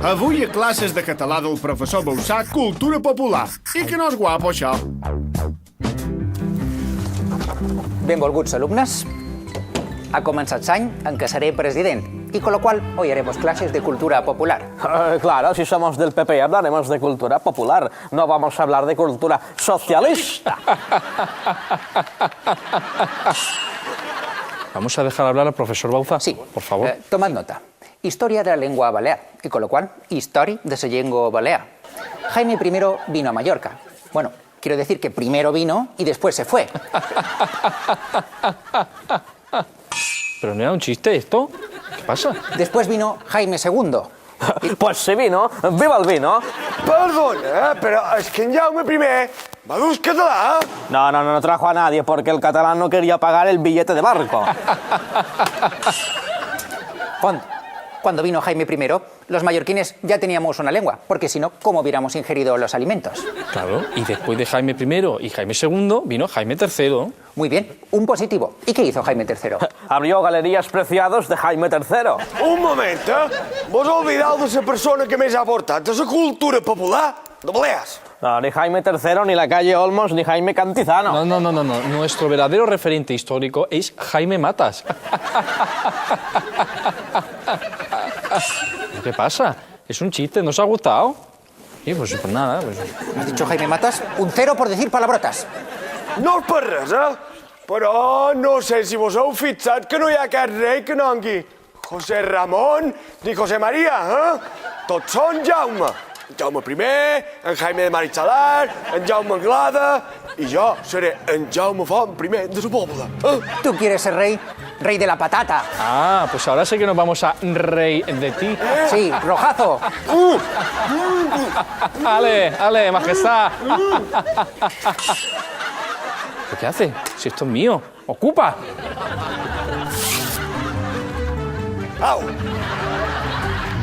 Avui a classes de català del professor Bausà, cultura popular. I que no és guapo, això. Benvolguts alumnes. Ha començat l'any en què seré president y con lo cual hoy haremos clases de cultura popular. Claro, si somos del PP hablaremos de cultura popular, no vamos a hablar de cultura socialista. Vamos a dejar hablar al profesor Bauzá, Sí, por favor. Tomad nota. Historia de la lengua balear, y con lo cual, historia de la lengua balear. Jaime I vino a Mallorca. Bueno, quiero decir que primero vino y después se fue. ¿Pero no era un chiste esto? ¿Qué pasa? Después vino Jaime II. Pues sí, vino. ¡Viva el vino! Perdona, però és que en Jaume I va dur català. No trajo a nadie porque el catalán no quería pagar el billete de barco. Font. Cuando vino Jaime I, los mallorquines ya teníamos una lengua, porque si no, ¿cómo hubiéramos ingerido los alimentos? Claro, y después de Jaime I y Jaime II vino Jaime III. Muy bien, un positivo. ¿Y qué hizo Jaime III? Abrió Galerías Preciados de Jaime III. Un moment, Vos oblideu de la persona que més ha aportat a la cultura popular de Balears. No, ni Jaime III, ni la calle Olmos, ni Jaime Cantizano. No. Nuestro verdadero referente histórico es Jaime Matas. ¿Qué pasa? Es un chiste, ¿no os ha gustado? Sí, pues nada. Pues... ¿Has dicho Jaime Matas? Un 0 por decir palabrotas. No és per res, Però no sé si vos heu fixat que no hi ha cap rei que nongui José Ramón ni José María, Tots són Jaume. En Jaume I, en Jaime de Marichalar, en Jaume Anglada, i jo seré en Jaume Font I de la Pobla. ¿Tú quieres ser rey? Rey de la patata. Ah, pues ahora sí que nos vamos a reír de ti. Sí, rojazo. Ale, majestad. ¿Pero qué hace? Si esto es mío. ¡Ocupa! Au!